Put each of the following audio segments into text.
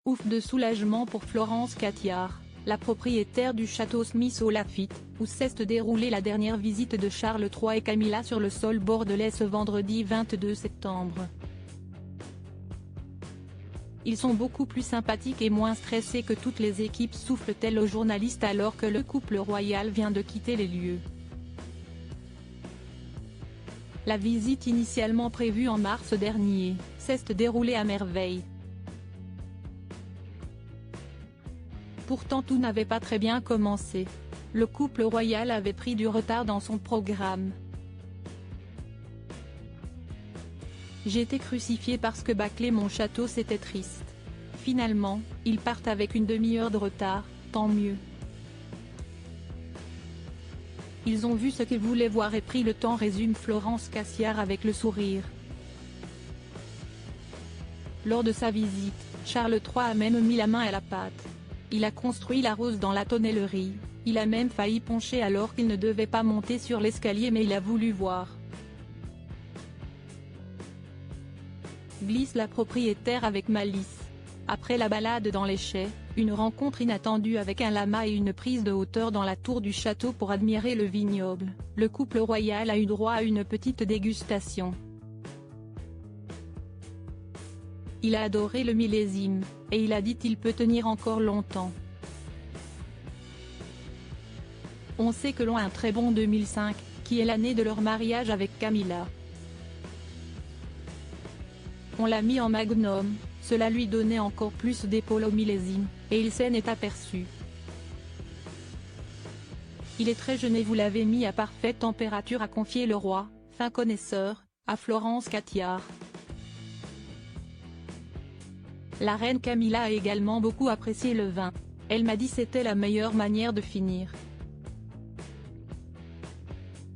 Ouf de soulagement pour Florence Cotillard, la propriétaire du château Smith au Laffitte, où s'est déroulée la dernière visite de Charles III et Camilla sur le sol bordelais ce vendredi 22 septembre. Ils sont beaucoup plus sympathiques et moins stressés que toutes les équipes, souffle-t-elle aux journalistes alors que le couple royal vient de quitter les lieux. La visite initialement prévue en mars dernier, s'est déroulée à merveille. Pourtant tout n'avait pas très bien commencé. Le couple royal avait pris du retard dans son programme. J'ai été crucifié parce que bâcler mon château c'était triste. Finalement, ils partent avec une demi-heure de retard, tant mieux. Ils ont vu ce qu'ils voulaient voir et pris le temps, résume Florence Cotillard avec le sourire. Lors de sa visite, Charles III a même mis la main à la pâte. Il a construit la rose dans la tonnellerie, il a même failli pencher alors qu'il ne devait pas monter sur l'escalier mais il a voulu voir. Glisse la propriétaire avec malice. Après la balade dans les chais, une rencontre inattendue avec un lama et une prise de hauteur dans la tour du château pour admirer le vignoble, le couple royal a eu droit à une petite dégustation. Il a adoré le millésime, et il a dit qu'il peut tenir encore longtemps. On sait que l'on a un très bon 2005, qui est l'année de leur mariage avec Camilla. On l'a mis en magnum, cela lui donnait encore plus d'épaule au millésime, et il s'en est aperçu. Il est très jeune et vous l'avez mis à parfaite température, a confié le roi, fin connaisseur, à Florence Cotillard. La reine Camilla a également beaucoup apprécié le vin. Elle m'a dit c'était la meilleure manière de finir.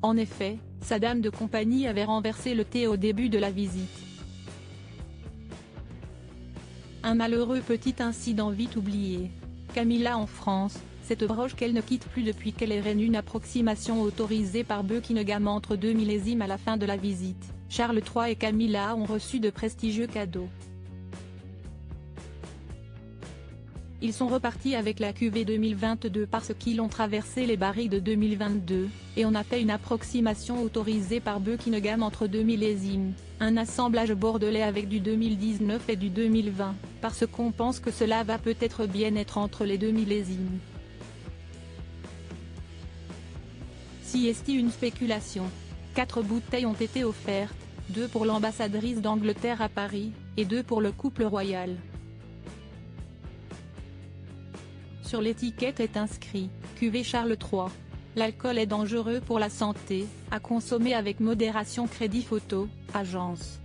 En effet, sa dame de compagnie avait renversé le thé au début de la visite. Un malheureux petit incident vite oublié. Camilla en France, cette broche qu'elle ne quitte plus depuis qu'elle est reine, une approximation autorisée par Buckingham entre 2 millésimes à la fin de la visite. Charles III et Camilla ont reçu de prestigieux cadeaux. Ils sont repartis avec la cuvée 2022 parce qu'ils ont traversé les barriques de 2022, et on a fait une approximation autorisée par Buckingham entre 2 millésimes, un assemblage bordelais avec du 2019 et du 2020, parce qu'on pense que cela va peut-être bien être entre les 2 millésimes. Si est une spéculation. 4 bouteilles ont été offertes, 2 pour l'ambassadrice d'Angleterre à Paris, et 2 pour le couple royal. Sur l'étiquette est inscrit « Cuvée Charles III ». L'alcool est dangereux pour la santé, à consommer avec modération. Crédit photo, agence.